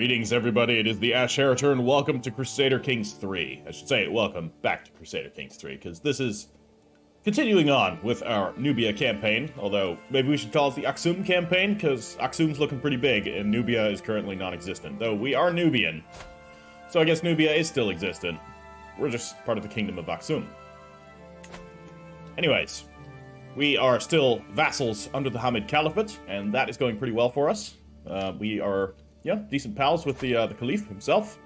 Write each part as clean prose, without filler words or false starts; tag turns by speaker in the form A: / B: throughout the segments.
A: Greetings, everybody. It is the Ash Heritor, and welcome to Crusader Kings 3. I should say, welcome back to Crusader Kings 3, because this is continuing on with our Nubia campaign, although maybe we should call it the Aksum campaign, because Aksum's looking pretty big, and Nubia is currently non-existent, though we are Nubian. So I guess Nubia is still existent. We're just part of the Kingdom of Aksum. Anyways, we are still vassals under the Hamid Caliphate, and that is going pretty well for us. We are... yeah, decent pals with the Caliph himself.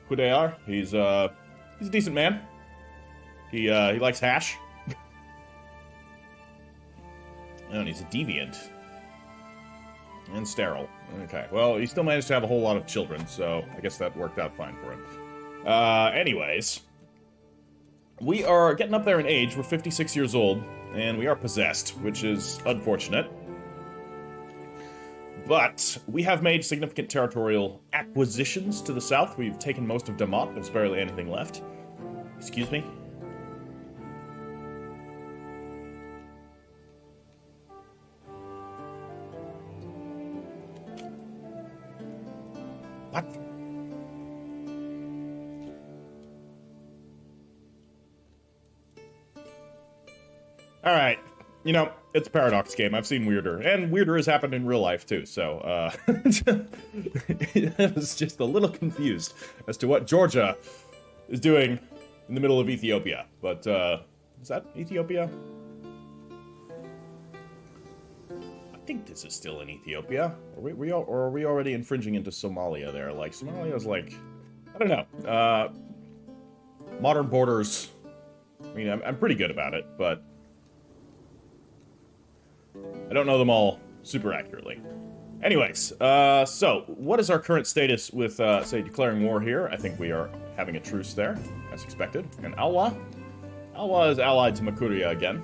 A: Kudayar, he's a decent man. He likes hash. And he's a deviant. And sterile. Okay, well, he still managed to have a whole lot of children, so I guess that worked out fine for him. Anyways. We are getting up there in age. We're 56 years old, and we are possessed, which is unfortunate. But we have made significant territorial acquisitions to the south. We've taken most of Damat. There's barely anything left. Excuse me. What? All right. You know, it's a paradox game. I've seen weirder. And weirder has happened in real life, too, so, I was just a little confused as to what Georgia is doing in the middle of Ethiopia. But, is that Ethiopia? I think this is still in Ethiopia. Or are we already infringing into Somalia there? Like, Somalia's like... I don't know. Modern borders... I mean, I'm pretty good about it, but... I don't know them all super accurately. Anyways, so, what is our current status with, say, declaring war here? I think we are having a truce there, as expected. And Alwa? Alwa is allied to Makuria again.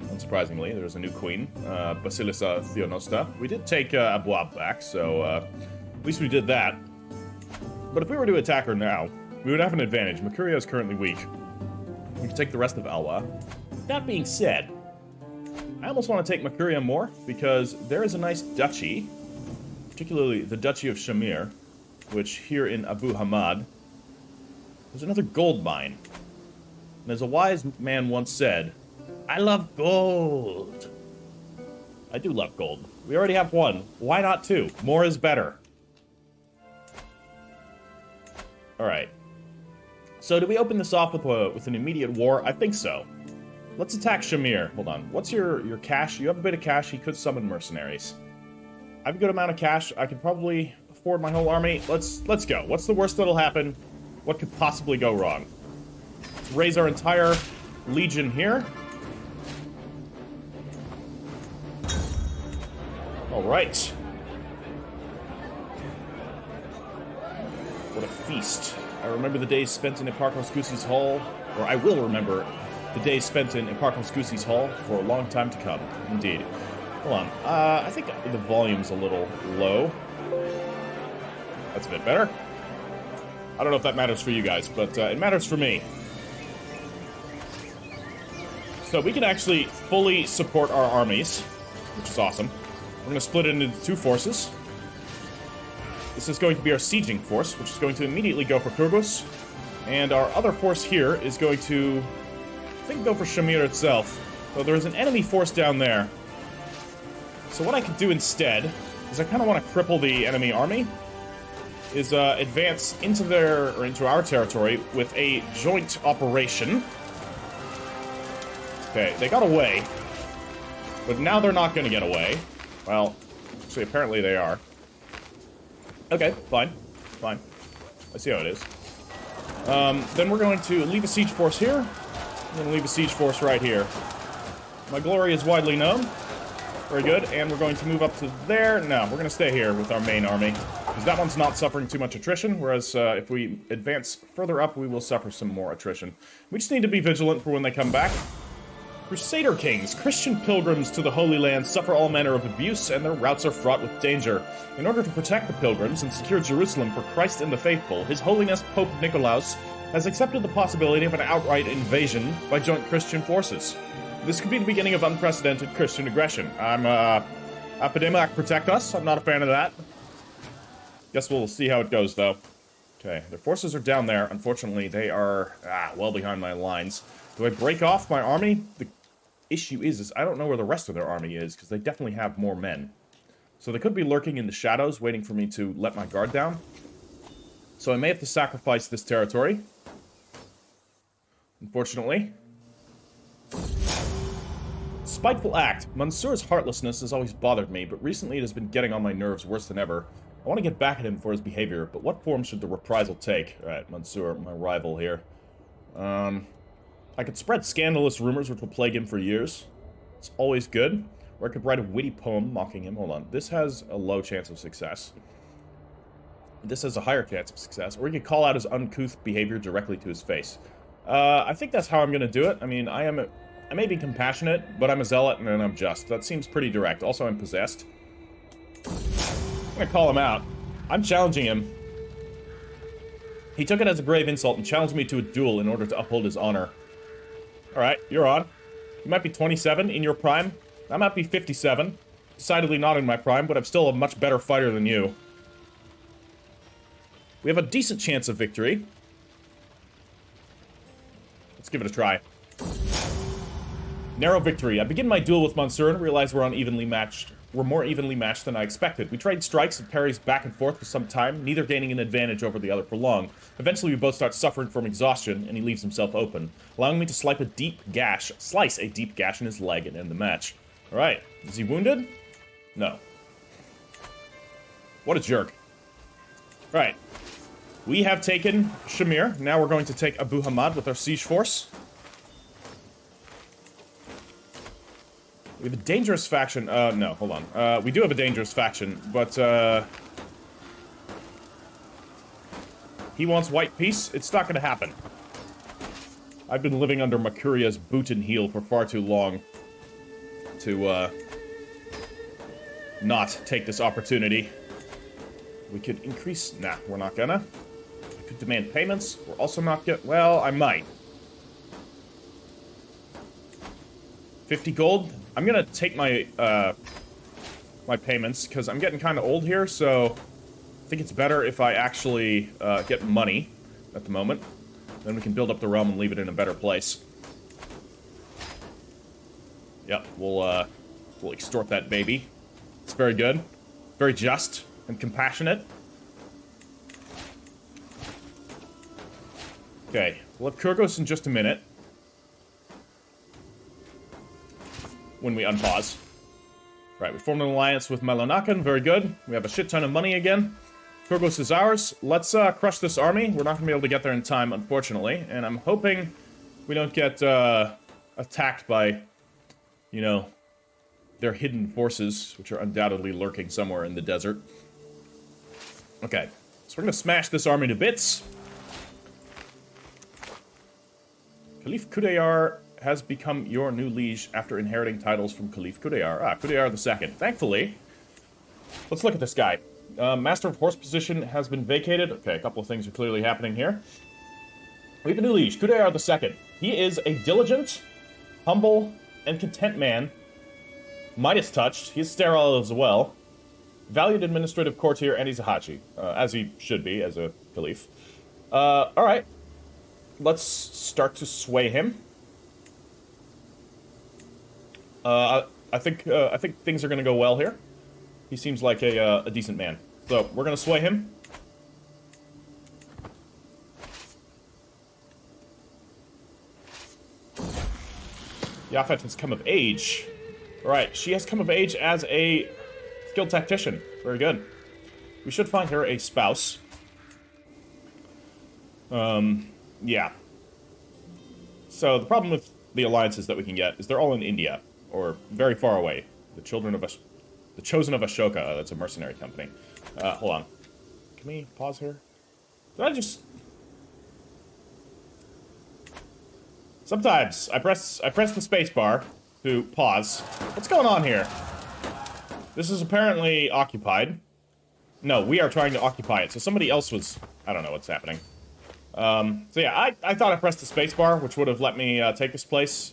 A: Unsurprisingly, there's a new queen, Basileos Atlanersa II. We did take Abuab back, so at least we did that. But if we were to attack her now, we would have an advantage. Mercuria is currently weak. We could take the rest of Alwa. That being said, I almost want to take Mercuria more, because there is a nice duchy, particularly the Duchy of Shamir, which here in Abu Hamad, there's another gold mine. And as a wise man once said, I love gold. I do love gold. We already have one. Why not two? More is better. Alright. So do we open this off with an immediate war? I think so. Let's attack Shamir. Hold on. What's your cash? You have a bit of cash. He could summon mercenaries. I have a good amount of cash. I could probably afford my whole army. Let's go. What's the worst that'll happen? What could possibly go wrong? Let's raise our entire legion here. All right. What a feast. I remember the days spent in Eparchos Gusi's Hall, or I will remember the days spent in Eparchos Gusi's Hall for a long time to come. Indeed. Hold on. I think the volume's a little low. That's a bit better. I don't know if that matters for you guys, but it matters for me. So we can actually fully support our armies, which is awesome. We're going to split it into two forces. This is going to be our sieging force, which is going to immediately go for Kurgus. And our other force here is going to... I think go for Shamir itself. So there is an enemy force down there. So what I could do instead is I kind of want to cripple the enemy army. Is advance into our territory with a joint operation. Okay, they got away. But now they're not going to get away. Well, actually apparently they are. Okay, fine. Fine. I see how it is. Then we're going to leave a siege force here. I'm going to leave a siege force right here. My glory is widely known. Very good. And we're going to move up to there. No, we're going to stay here with our main army. Because that one's not suffering too much attrition. Whereas if we advance further up, we will suffer some more attrition. We just need to be vigilant for when they come back. Crusader Kings, Christian pilgrims to the Holy Land suffer all manner of abuse, and their routes are fraught with danger. In order to protect the pilgrims and secure Jerusalem for Christ and the faithful, His Holiness Pope Nicolaus has accepted the possibility of an outright invasion by joint Christian forces. This could be the beginning of unprecedented Christian aggression. Epidemic, protect us. I'm not a fan of that. Guess we'll see how it goes, though. Okay, their forces are down there. Unfortunately, they are, well behind my lines. Do I break off my army? The issue is I don't know where the rest of their army is, because they definitely have more men. So they could be lurking in the shadows, waiting for me to let my guard down. So I may have to sacrifice this territory. Unfortunately. Spiteful act. Mansur's heartlessness has always bothered me, but recently it has been getting on my nerves worse than ever. I want to get back at him for his behavior, but what form should the reprisal take? Alright, Mansur, my rival here. I could spread scandalous rumors which will plague him for years. It's always good. Or I could write a witty poem mocking him. Hold on. This has a low chance of success. This has a higher chance of success. Or we could call out his uncouth behavior directly to his face. I think that's how I'm going to do it. I mean, I may be compassionate, but I'm a zealot and I'm just. That seems pretty direct. Also, I'm possessed. I'm going to call him out. I'm challenging him. He took it as a grave insult and challenged me to a duel in order to uphold his honor. Alright, you're on. You might be 27 in your prime. I might be 57. Decidedly not in my prime, but I'm still a much better fighter than you. We have a decent chance of victory. Let's give it a try. Narrow victory. I begin my duel with Mansur and realize we're unevenly matched. We're more evenly matched than I expected. We trade strikes and parries back and forth for some time, neither gaining an advantage over the other for long. Eventually, we both start suffering from exhaustion, and he leaves himself open, allowing me to slice a deep gash in his leg and end the match. Alright. Is he wounded? No. What a jerk. Alright. We have taken Shamir. Now we're going to take Abu Hamad with our siege force. We have a dangerous faction. No, hold on. We do have a dangerous faction, but, he wants white peace. It's not gonna happen. I've been living under Makuria's boot and heel for far too long to, not take this opportunity. We could increase... Nah, we're not gonna. We could demand payments. We're also not gonna... Well, I might. 50 gold. I'm gonna take my, my payments, because I'm getting kind of old here, so I think it's better if I actually, get money at the moment. Then we can build up the realm and leave it in a better place. Yep, we'll extort that baby. It's very good. Very just and compassionate. Okay, we'll have Kurgos in just a minute. When we unpause. Right, we formed an alliance with Melonakan. Very good. We have a shit ton of money again. Kurgos is ours. Let's crush this army. We're not going to be able to get there in time, unfortunately. And I'm hoping we don't get attacked by, you know, their hidden forces, which are undoubtedly lurking somewhere in the desert. Okay, so we're going to smash this army to bits. Caliph Kudayar has become your new liege after inheriting titles from Caliph Kudayar. Ah, Kudayar II. Thankfully. Let's look at this guy. Master of Horse position has been vacated. Okay, a couple of things are clearly happening here. We have a new liege, Kudayar II. He is a diligent, humble, and content man. Midas touched. He's sterile as well. Valued administrative courtier, and he's a Hachi. As he should be, as a Caliph. Alright. Let's start to sway him. I think things are gonna go well here. He seems like a decent man. So, we're gonna sway him. Yafet has come of age. Alright, she has come of age as a skilled tactician. Very good. We should find her a spouse. Yeah. So, the problem with the alliances that we can get is they're all in India. Or very far away. The Chosen of Ashoka. That's a mercenary company. Hold on. Can we pause here? Did I just... Sometimes I press the space bar to pause. What's going on here? This is apparently occupied. No, we are trying to occupy it. So somebody else was... I don't know what's happening. So yeah, I thought I pressed the space bar, which would have let me take this place.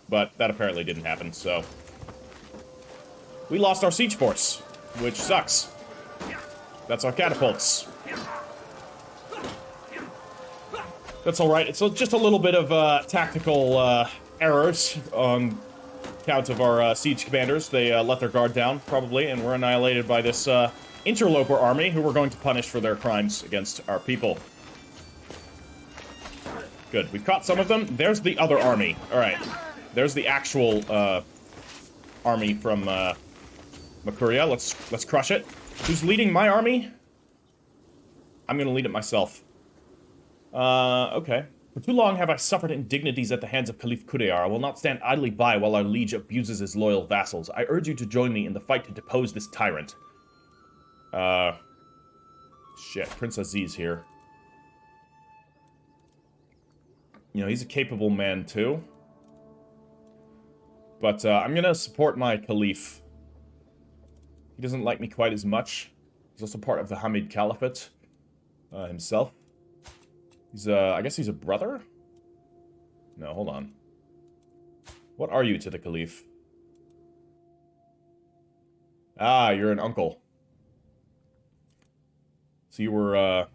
A: But that apparently didn't happen, so... We lost our siege force, which sucks. That's our catapults. That's alright. It's just a little bit of tactical errors on account of our siege commanders. They let their guard down, probably, and were annihilated by this interloper army who we're going to punish for their crimes against our people. Good. We've caught some of them. There's the other army. Alright. There's the actual army from Makuria. Let's crush it. Who's leading my army? I'm gonna lead it myself. Okay. For too long have I suffered indignities at the hands of Caliph Kudear. I will not stand idly by while our liege abuses his loyal vassals. I urge you to join me in the fight to depose this tyrant. Shit. Prince Aziz here. You know, he's a capable man, too. But, I'm gonna support my Caliph. He doesn't like me quite as much. He's also part of the Hamid Caliphate, himself. He's, I guess he's a brother? No, hold on. What are you to the Caliph? Ah, you're an uncle. So you were,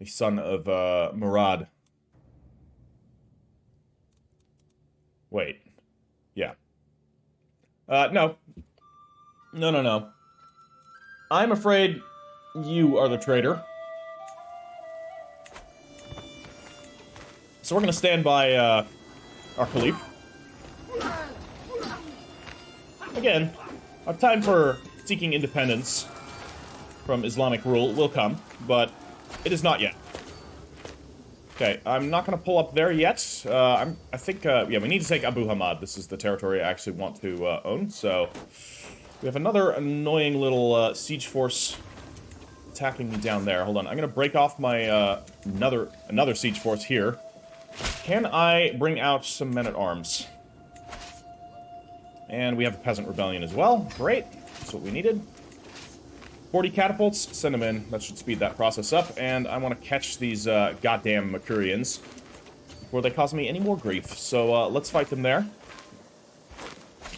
A: the son of, Murad. Wait. Yeah. No. No. I'm afraid you are the traitor. So we're gonna stand by, our Caliph. Again, our time for seeking independence from Islamic rule will come, but it is not yet. Okay, I'm not gonna pull up there yet. I think, yeah, we need to take Abu Hamad. This is the territory I actually want to, own, so... We have another annoying little, siege force attacking me down there. Hold on, I'm gonna break off my, another siege force here. Can I bring out some men-at-arms? And we have a peasant rebellion as well. Great, that's what we needed. 40 catapults, send them in. That should speed that process up. And I want to catch these goddamn Mercurians before they cause me any more grief. So let's fight them there.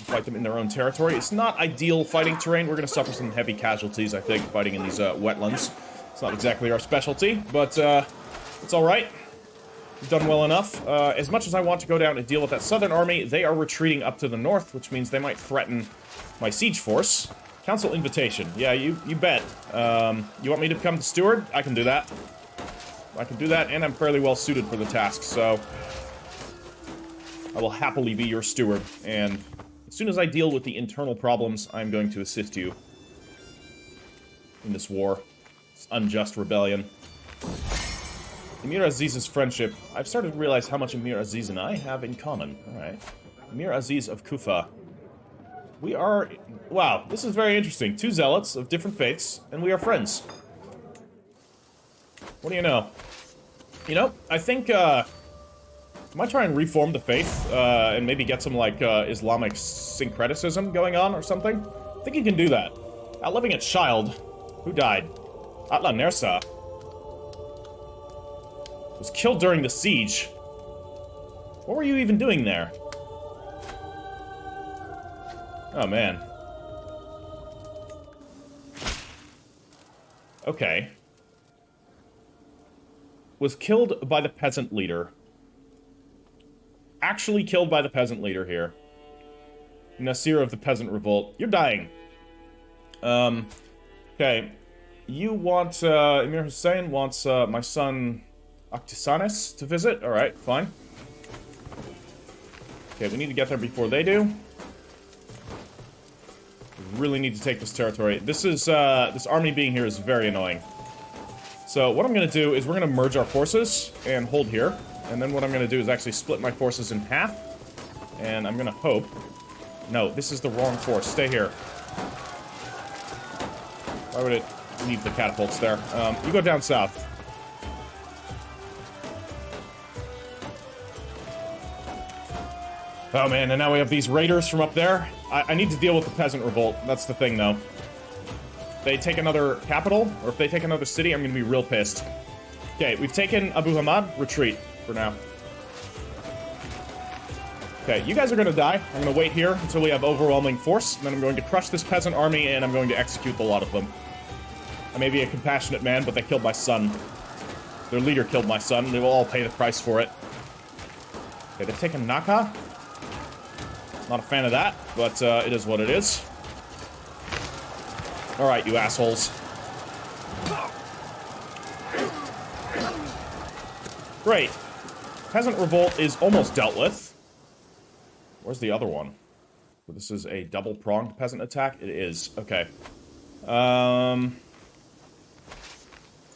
A: Fight them in their own territory. It's not ideal fighting terrain. We're going to suffer some heavy casualties, I think, fighting in these wetlands. It's not exactly our specialty, but it's alright. We've done well enough. As much as I want to go down and deal with that southern army, they are retreating up to the north, which means they might threaten my siege force. Council invitation. Yeah, you bet. You want me to become the steward? I can do that. I can do that, and I'm fairly well suited for the task, so... I will happily be your steward, and as soon as I deal with the internal problems, I'm going to assist you in this war. This unjust rebellion. Emir Aziz's friendship. I've started to realize how much Emir Aziz and I have in common. Alright. Emir Aziz of Kufa. We are... Wow, this is very interesting. Two zealots of different faiths, and we are friends. What do you know? You know, I think, I might try and reform the faith, and maybe get some, like, Islamic syncretism going on or something. I think you can do that. Outliving a child. Who died? Atlanersa. Was killed during the siege. What were you even doing there? Oh, man. Okay. Was killed by the peasant leader. Actually killed by the peasant leader here. Nasir of the Peasant Revolt. You're dying. Okay. You want, Emir Hussein wants, my son Octisanis to visit? Alright, fine. Okay, we need to get there before they do. We really need to take this territory. This is, this army being here is very annoying. So, what I'm gonna do is we're gonna merge our forces and hold here. And then what I'm gonna do is actually split my forces in half. And I'm gonna hope... No, this is the wrong force. Stay here. Why would it leave the catapults there? You go down south. Oh man, and now we have these raiders from up there. I need to deal with the Peasant Revolt. That's the thing, though. If they take another capital, or if they take another city, I'm gonna be real pissed. Okay, we've taken Abu Hamad. Retreat, for now. Okay, you guys are gonna die. I'm gonna wait here until we have overwhelming force, and then I'm going to crush this peasant army, and I'm going to execute a lot of them. I may be a compassionate man, but they killed my son. Their leader killed my son. They will all pay the price for it. Okay, they've taken Naka. Not a fan of that, but it is what it is. Alright, you assholes. Great. Peasant revolt is almost dealt with. Where's the other one? This is a double-pronged peasant attack? It is. Okay.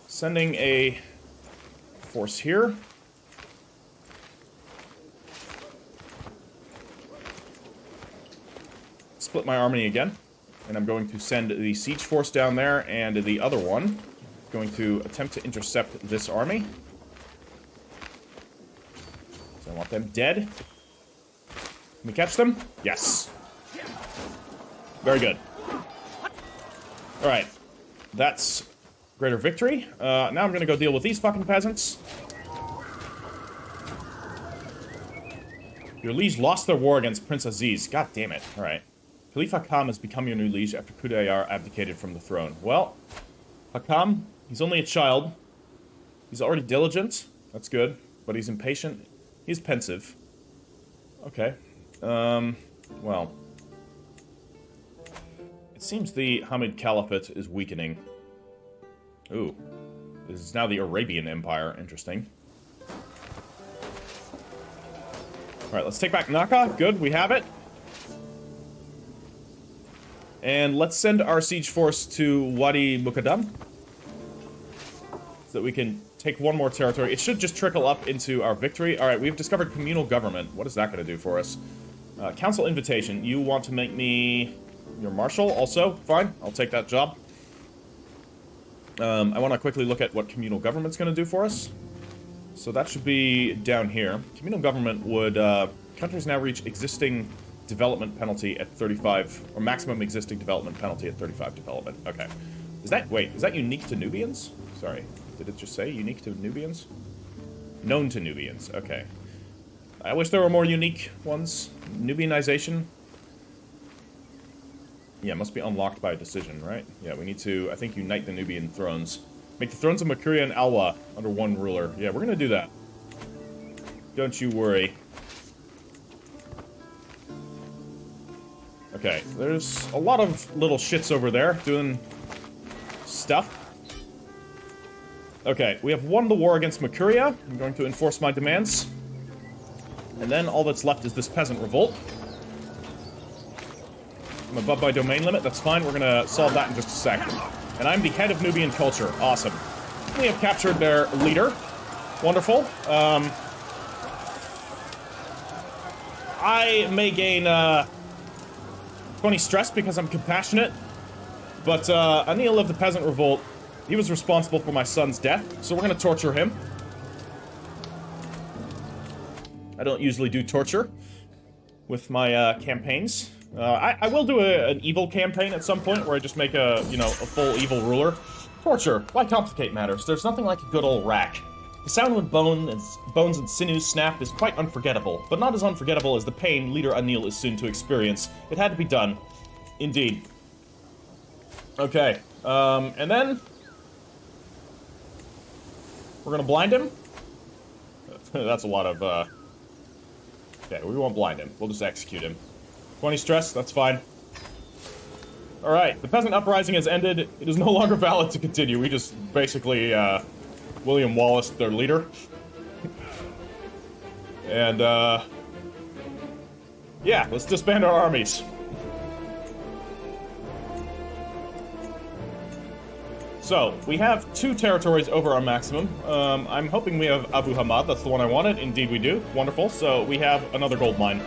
A: Sending a force here. Split my army again. And I'm going to send the siege force down there, and the other one is going to attempt to intercept this army. So I want them dead. Can we catch them? Yes. Very good. Alright. That's greater victory. Now I'm going to go deal with these fucking peasants. Your liege lost their war against Prince Aziz. God damn it. Alright. Caliph Hakam has become your new liege after Kudayar abdicated from the throne. Well, Hakam, he's only a child. He's already diligent. That's good. But he's impatient. He's pensive. Okay. Well. It seems the Hamid Caliphate is weakening. Ooh. This is now the Arabian Empire. Interesting. Alright, let's take back Naka. Good, we have it. And let's send our siege force to Wadi Mukaddam. So that we can take one more territory. It should just trickle up into our victory. Alright, we've discovered communal government. What is that going to do for us? Council invitation. You want to make me your marshal also? Fine, I'll take that job. I want to quickly look at what communal government's going to do for us. So that should be down here. Communal government would... countries now reach existing development penalty at 35... Or maximum existing development penalty at 35 development. Okay. Is that... Wait, is that unique to Nubians? Sorry. Did it just say unique to Nubians? Known to Nubians. Okay. I wish there were more unique ones. Nubianization. Yeah, must be unlocked by a decision, right? Yeah, we need to, I think, unite the Nubian thrones. Make the thrones of Mercuria and Alwa under one ruler. Yeah, we're gonna do that. Don't you worry. Okay, there's a lot of little shits over there doing stuff. Okay, we have won the war against Mercuria. I'm going to enforce my demands. And then all that's left is this peasant revolt. I'm above my domain limit, that's fine, we're gonna solve that in just a sec. And I'm the head of Nubian culture, awesome. We have captured their leader, wonderful. I may gain 20 stress because I'm compassionate, but Anil of the peasant revolt, he was responsible for my son's death, so we're gonna torture him. I don't usually do torture with my campaigns. I will do an evil campaign at some point where I just make a, you know, a full evil ruler. Torture. Why complicate matters? There's nothing like a good old rack. The sound when bones and sinews snap is quite unforgettable, but not as unforgettable as the pain Leader Anil is soon to experience. It had to be done. Indeed. Okay. And then... we're gonna blind him? That's a lot of, okay, we won't blind him. We'll just execute him. 20 stress, that's fine. Alright, the peasant uprising has ended. It is no longer valid to continue. We just basically, William Wallace, their leader. And, yeah, let's disband our armies. So, we have 2 territories over our maximum. I'm hoping we have Abu Hamad, that's the one I wanted. Indeed we do. Wonderful. So, we have another gold mine,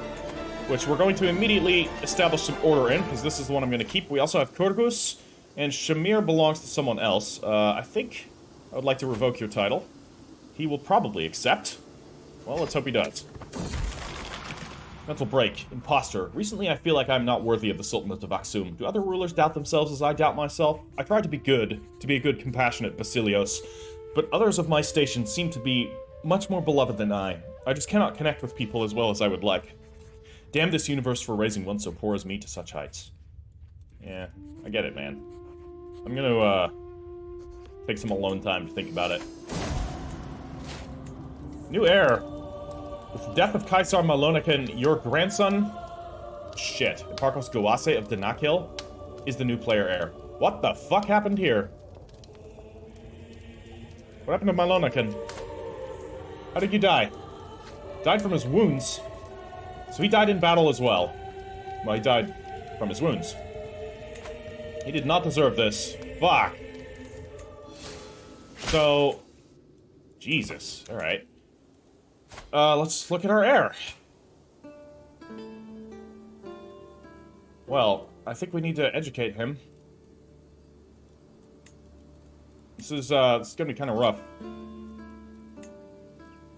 A: which we're going to immediately establish some order in, because this is the one I'm going to keep. We also have Kurgus, and Shamir belongs to someone else. I think I would like to revoke your title. He will probably accept. Well, let's hope he does. Mental break. Imposter. Recently, I feel like I'm not worthy of the Sultanate of Aksum. Do other rulers doubt themselves as I doubt myself? I tried to be good, to be a good, compassionate Basileos, but others of my station seem to be much more beloved than I. I just cannot connect with people as well as I would like. Damn this universe for raising one so poor as me to such heights. Yeah, I get it, man. I'm gonna, take some alone time to think about it. New heir. With the death of Kaisar Malonakan, your grandson... Shit. Eparchos Gawase of Danakil is the new player heir. What the fuck happened here? What happened to Malonakan? How did you die? Died from his wounds. So he died in battle as well. Well, he died from his wounds. He did not deserve this. Fuck. So... Jesus. Alright. Let's look at our heir. Well, I think we need to educate him. This is gonna be kind of rough. I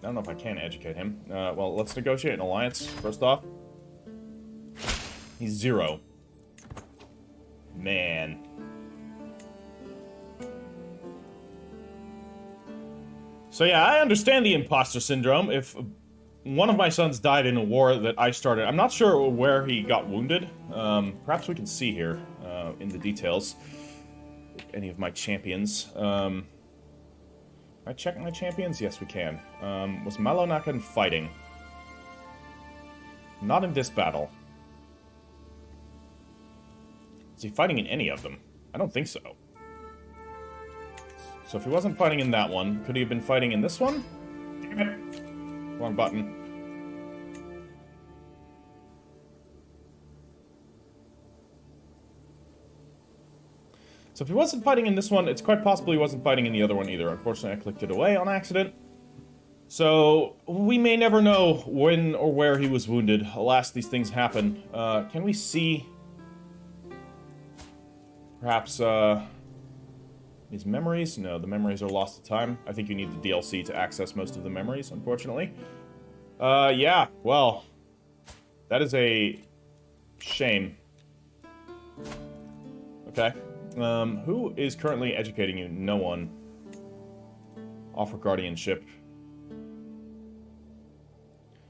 A: don't know if I can educate him. Well, let's negotiate an alliance, first off. He's 0. Man. So yeah, I understand the imposter syndrome. If one of my sons died in a war that I started, I'm not sure where he got wounded. Perhaps we can see here in the details. If any of my champions. Can I check my champions? Yes, we can. Was Malonakan fighting? Not in this battle. Is he fighting in any of them? I don't think so. So if he wasn't fighting in that one, could he have been fighting in this one? Damn it. Wrong button. So if he wasn't fighting in this one, it's quite possible he wasn't fighting in the other one either. Unfortunately, I clicked it away on accident. So we may never know when or where he was wounded. Alas, these things happen. Can we see... Perhaps, his memories? No, the memories are lost to time. I think you need the DLC to access most of the memories, unfortunately. Yeah, well, that is a shame. Okay. Who is currently educating you? No one. Offer guardianship.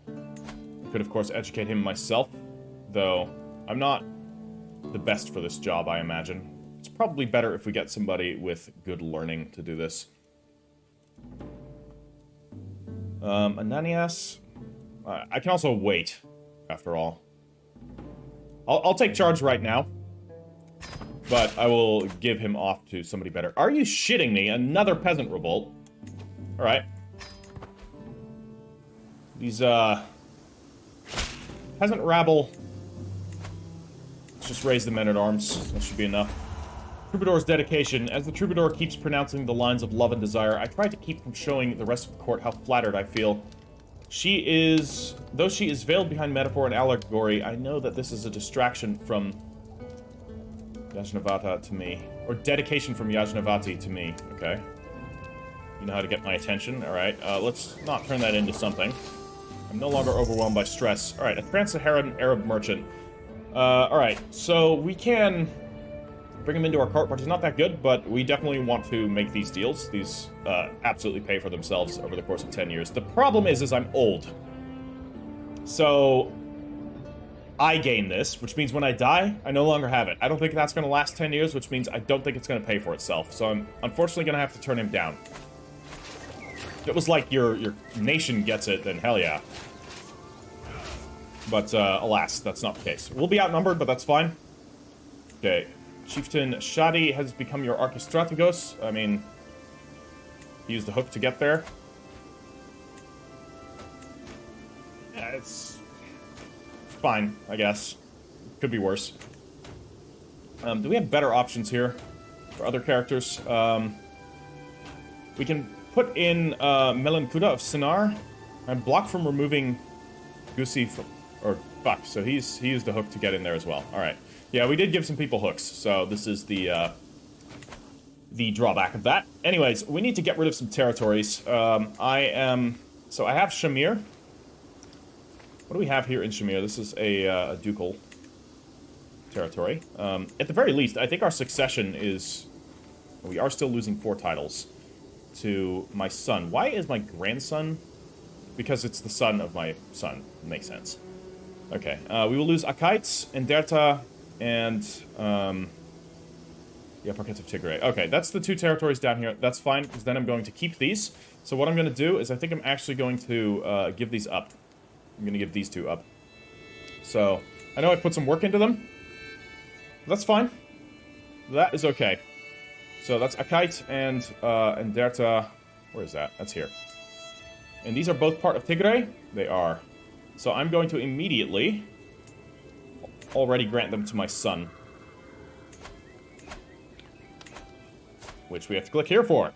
A: I could, of course, educate him myself, though I'm not the best for this job, I imagine. It's probably better if we get somebody with good learning to do this. Ananias. I can also wait, after all. I'll take charge right now. But I will give him off to somebody better. Are you shitting me? Another peasant revolt. Alright. These, peasant rabble. Let's just raise the men-at-arms. That should be enough. Troubadour's dedication. As the troubadour keeps pronouncing the lines of love and desire, I try to keep from showing the rest of the court how flattered I feel. She is... Though she is veiled behind metaphor and allegory, I know that this is a distraction from Yajnavata to me. Or dedication from Yajnavati to me. Okay. You know how to get my attention. Alright, let's not turn that into something. I'm no longer overwhelmed by stress. Alright, a trans-Saharan Arab merchant. Alright, so we can bring him into our cart, which is not that good, but we definitely want to make these deals. These, absolutely pay for themselves over the course of 10 years. The problem is I'm old. So, I gain this, which means when I die, I no longer have it. I don't think that's going to last 10 years, which means I don't think it's going to pay for itself. So I'm unfortunately going to have to turn him down. If it was like your nation gets it, then hell yeah. But, alas, that's not the case. We'll be outnumbered, but that's fine. Okay. Chieftain Shadi has become your Archistrategos. I mean, he used the hook to get there. Yeah, it's fine, I guess. Could be worse. Do we have better options here for other characters? We can put in Melankuda of Sinar. I'm blocked from removing Gusi from... Or, fuck, so he used the hook to get in there as well. Alright. Yeah, we did give some people hooks, so this is the drawback of that. Anyways, we need to get rid of some territories. So I have Shamir. What do we have here in Shamir? This is a ducal territory. At the very least, I think our succession is... We are still losing 4 titles to my son. Why is my grandson? Because it's the son of my son. Makes sense. Okay, we will lose Akites, Enderta, and the upper parts of Tigray. Okay, that's the 2 territories down here. That's fine, because then I'm going to keep these. So what I'm going to do is I think I'm actually going to give these up. I'm going to give these 2 up. So, I know I put some work into them. That's fine. That is okay. So that's Akite and Enderta. Where is that? That's here. And these are both part of Tigray? They are. So I'm going to immediately already grant them to my son. Which we have to click here for.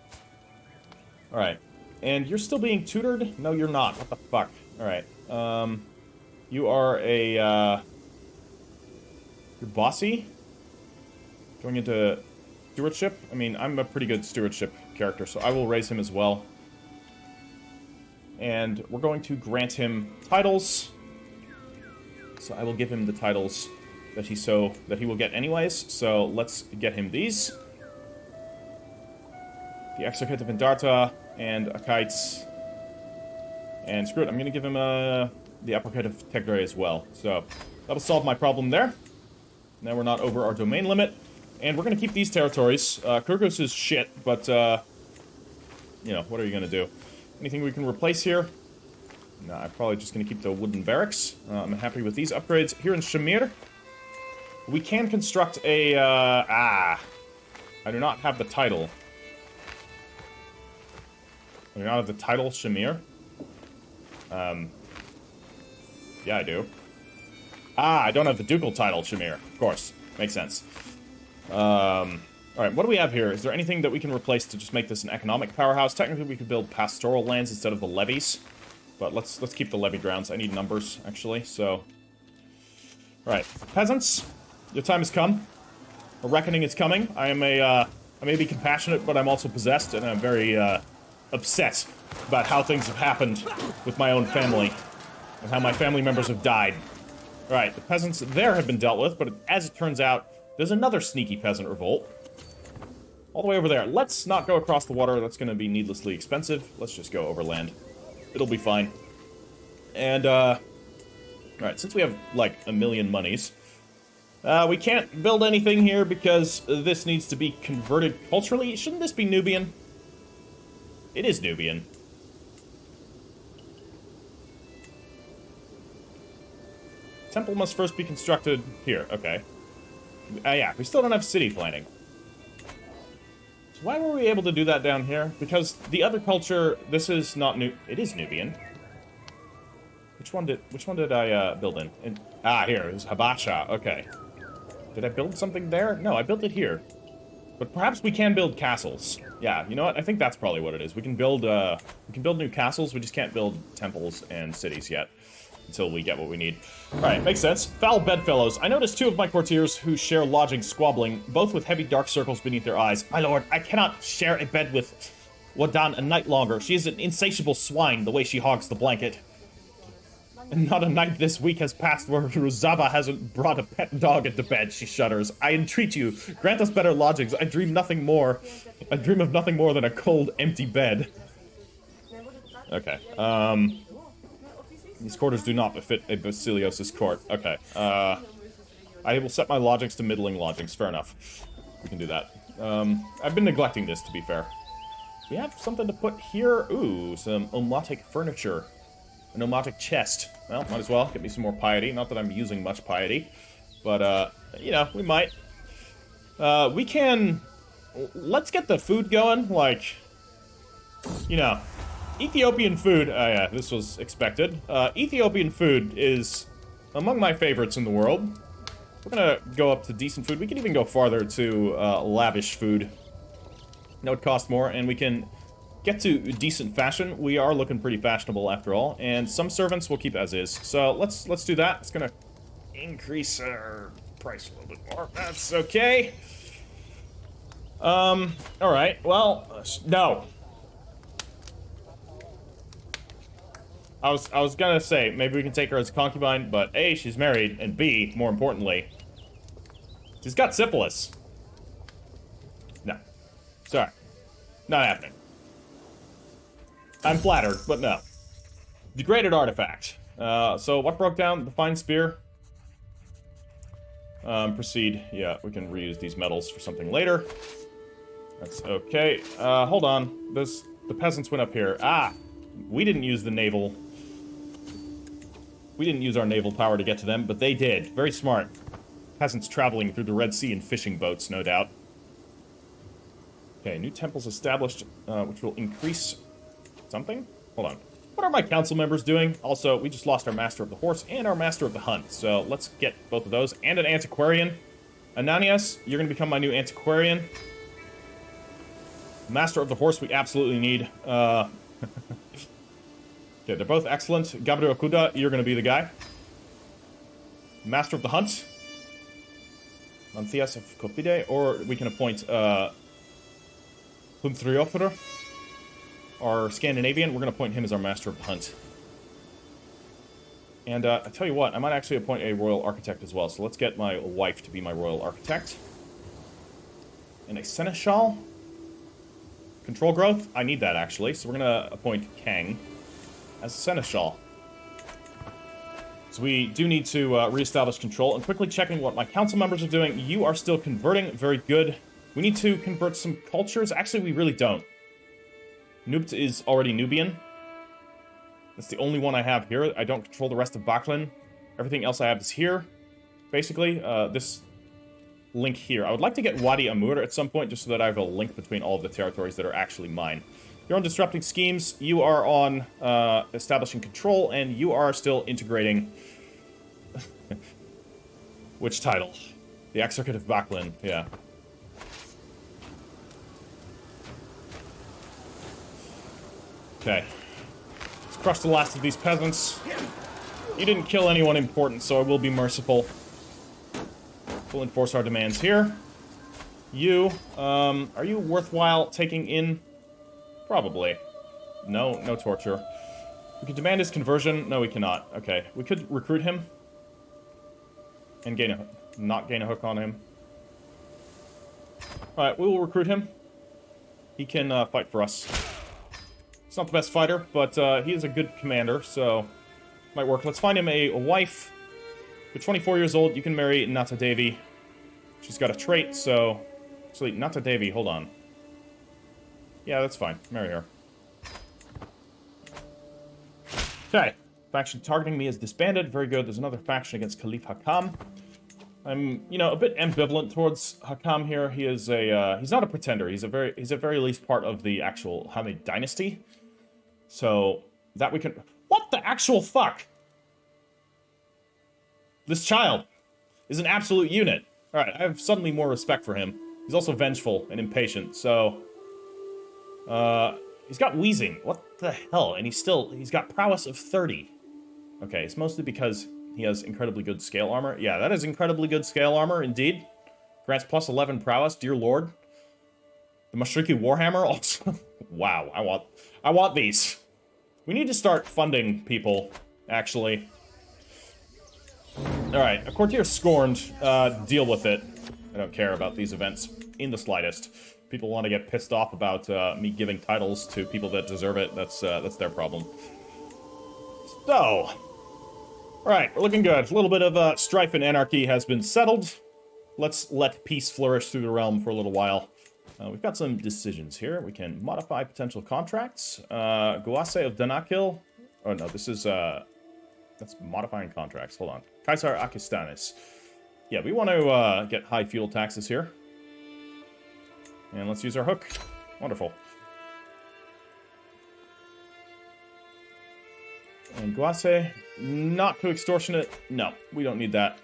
A: Alright. And you're still being tutored? No, you're not. What the fuck? Alright. You are a, you're bossy? Going into stewardship? I mean, I'm a pretty good stewardship character, so I will raise him as well. And we're going to grant him titles. So I will give him the titles that he will get anyways. So let's get him these. The Exarchate of Endarta and Akites. And screw it, I'm gonna give him the Apocate of Tigray as well. So that'll solve my problem there. Now we're not over our domain limit. And we're gonna keep these territories. Kurgos is shit, but you know, what are you gonna do? Anything we can replace here? No, I'm probably just gonna keep the wooden barracks. I'm happy with these upgrades. Here in Shamir, we can construct a, I do not have the title. I do not have the title Shamir. Yeah, I do. I don't have the ducal title Shamir. Of course. Makes sense. Alright, what do we have here? Is there anything that we can replace to just make this an economic powerhouse? Technically, we could build pastoral lands instead of the levies. But let's keep the levy grounds. I need numbers, actually, so... Alright, peasants, your time has come. A reckoning is coming. I may be compassionate, but I'm also possessed, and I'm very, upset about how things have happened with my own family. And how my family members have died. Alright, the peasants there have been dealt with, but as it turns out, there's another sneaky peasant revolt. All the way over there. Let's not go across the water, that's gonna be needlessly expensive. Let's just go overland. It'll be fine. And, alright, since we have, like, a million monies, we can't build anything here because this needs to be converted culturally. Shouldn't this be Nubian? It is Nubian. Temple must first be constructed here. Okay. Yeah, we still don't have city planning. So why were we able to do that down here? Because the other culture, this is not new. It is Nubian. Which one did I build in? Here, it was Habasha. Okay. Did I build something there? No, I built it here. But perhaps we can build castles. Yeah, you know what? I think that's probably what it is. We can build new castles, we just can't build temples and cities yet. Until we get what we need. Alright, makes sense. Foul bedfellows. I noticed 2 of my courtiers who share lodging squabbling, both with heavy dark circles beneath their eyes. My lord, I cannot share a bed with Wadan a night longer. She is an insatiable swine, the way she hogs the blanket. And not a night this week has passed where Ruzava hasn't brought a pet dog into bed, she shudders. I entreat you, grant us better lodgings. I dream of nothing more than a cold, empty bed. Okay, these quarters do not befit a Basileos' court. Okay, I will set my lodgings to middling lodgings. Fair enough. We can do that. I've been neglecting this, to be fair. We have something to put here. Ooh, some omotic furniture. An omotic chest. Well, might as well. Get me some more piety. Not that I'm using much piety. But, you know, we might. We can... Let's get the food going. Like, you know... Ethiopian food, yeah, this was expected. Ethiopian food is among my favorites in the world. We're gonna go up to decent food. We can even go farther to lavish food. No, it costs more, and we can get to decent fashion. We are looking pretty fashionable after all, and some servants we'll keep as is. So let's do that. It's gonna increase our price a little bit more. That's okay. All right. Well, no. I was gonna say, maybe we can take her as a concubine, but A, she's married, and B, more importantly, she's got syphilis. No. Sorry. Not happening. I'm flattered, but no. Degraded artifact. So what broke down? The fine spear. Proceed. Yeah, we can reuse these metals for something later. That's okay. Hold on. The peasants went up here. Ah! We didn't use the naval... We didn't use our naval power to get to them, but they did. Very smart. Peasants traveling through the Red Sea in fishing boats, no doubt. Okay, new temples established, which will increase... something? Hold on. What are my council members doing? Also, we just lost our Master of the Horse and our Master of the Hunt, so let's get both of those. And an Antiquarian. Ananias, you're going to become my new Antiquarian. Master of the Horse we absolutely need. Okay, they're both excellent. Gabriel Okuda, you're going to be the guy. Master of the Hunt. Manthias of Kopide, or we can appoint, Humthriopter. Our Scandinavian, we're going to appoint him as our Master of the Hunt. And, I tell you what, I might actually appoint a Royal Architect as well, so let's get my wife to be my Royal Architect. And a Seneschal. Control growth, I need that, actually, so we're going to appoint Kang as a Seneschal. So we do need to reestablish control, and quickly checking what my council members are doing. You are still converting, very good. We need to convert some cultures. Actually, we really don't. Nubt is already Nubian. That's the only one I have here. I don't control the rest of Baklan. Everything else I have is here. Basically, this link here. I would like to get Wadi Amur at some point, just so that I have a link between all of the territories that are actually mine. You're on disrupting schemes, you are on establishing control, and you are still integrating... Which title? The Exarchate of Baklan, yeah. Okay. Let's crush the last of these peasants. You didn't kill anyone important, so I will be merciful. We'll enforce our demands here. You, are you worthwhile taking in? Probably. No, no torture. We can demand his conversion. No, we cannot. Okay, we could recruit him. And not gain a hook on him. Alright, we will recruit him. He can fight for us. He's not the best fighter, but he is a good commander, so might work. Let's find him a wife. You're 24 years old. You can marry Nata Devi. She's got a trait, so... Actually, Nata Devi, hold on. Yeah, that's fine. Marry her. Okay. Faction targeting me is disbanded. Very good. There's another faction against Caliph Hakam. I'm, you know, a bit ambivalent towards Hakam here. He is a, he's not a pretender. He's at very least part of the actual Hamid dynasty. So, that we can... What the actual fuck? This child is an absolute unit. Alright, I have suddenly more respect for him. He's also vengeful and impatient, so... he's got wheezing. What the hell? And he's got prowess of 30. Okay, it's mostly because he has incredibly good scale armor. Yeah, that is incredibly good scale armor, indeed. Grants plus 11 prowess, dear lord. The Mashriki Warhammer also... Wow, I want these. We need to start funding people, actually. Alright, a courtier scorned. Deal with it. I don't care about these events in the slightest. People want to get pissed off about me giving titles to people that deserve it. That's their problem. So, alright, we're looking good. A little bit of strife and anarchy has been settled. Let's let peace flourish through the realm for a little while. We've got some decisions here. We can modify potential contracts. Guase of Danakil. Oh no, this is that's modifying contracts. Hold on. Kaisar Akistanis. Yeah, we want to get high fuel taxes here. And let's use our hook. Wonderful. And Guase, not too extortionate. No, we don't need that.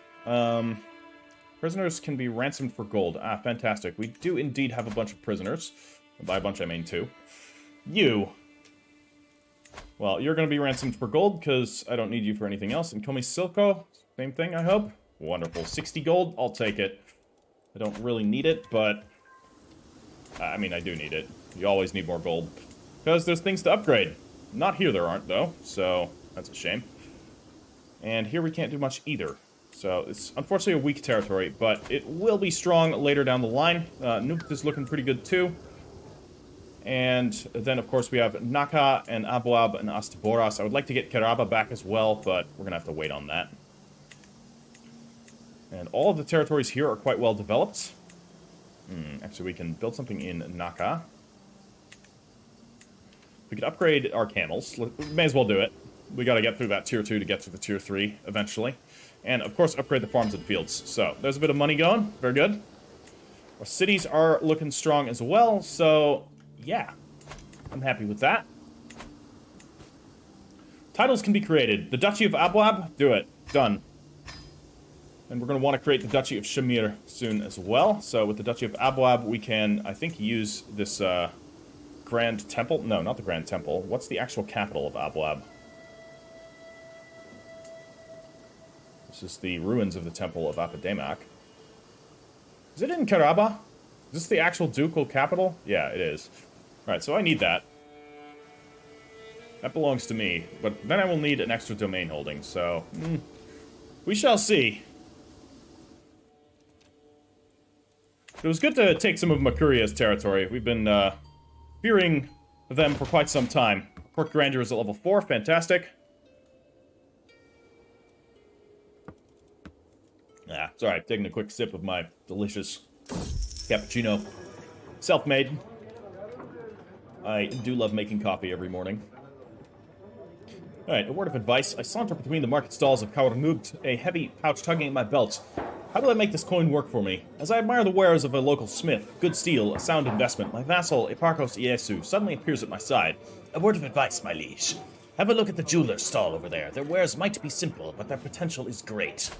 A: Prisoners can be ransomed for gold. Ah, fantastic. We do indeed have a bunch of prisoners. And by a bunch, I mean two. You. Well, you're going to be ransomed for gold, because I don't need you for anything else. And Komi Silko, same thing, I hope. Wonderful. 60 gold, I'll take it. I don't really need it, but... I mean, I do need it. You always need more gold. Because there's things to upgrade. Not here there aren't, though, so that's a shame. And here we can't do much either. So it's unfortunately a weak territory, but it will be strong later down the line. Nubt is looking pretty good, too. And then, of course, we have Naka and Abuab and Astaboras. I would like to get Keraba back as well, but we're going to have to wait on that. And all of the territories here are quite well developed. Actually, we can build something in Naka. We could upgrade our camels. May as well do it. We got to get through that tier 2 to get to the tier 3 eventually. And, of course, upgrade the farms and fields. So, there's a bit of money going. Very good. Our cities are looking strong as well, so... yeah, I'm happy with that. Titles can be created. The Duchy of Abuab, do it. Done. And we're going to want to create the Duchy of Shamir soon as well. So with the Duchy of Abuab, we can, I think, use this Grand Temple. No, not the Grand Temple. What's the actual capital of Abuab? This is the ruins of the Temple of Apademak. Is it in Karaba? Is this the actual ducal capital? Yeah, it is. Alright, so I need that. That belongs to me, but then I will need an extra domain holding, so... we shall see. It was good to take some of Makuria's territory. We've been, fearing them for quite some time. Court Grandeur is at level 4, fantastic. Ah, sorry, taking a quick sip of my delicious cappuccino. Self-made. I do love making coffee every morning. Alright, a word of advice. I saunter between the market stalls of Kawarmugt, a heavy pouch tugging at my belt. How do I make this coin work for me? As I admire the wares of a local smith, good steel, a sound investment, my vassal, Eparchos Iesu, suddenly appears at my side. A word of advice, my liege. Have a look at the jeweler's stall over there. Their wares might be simple, but their potential is great.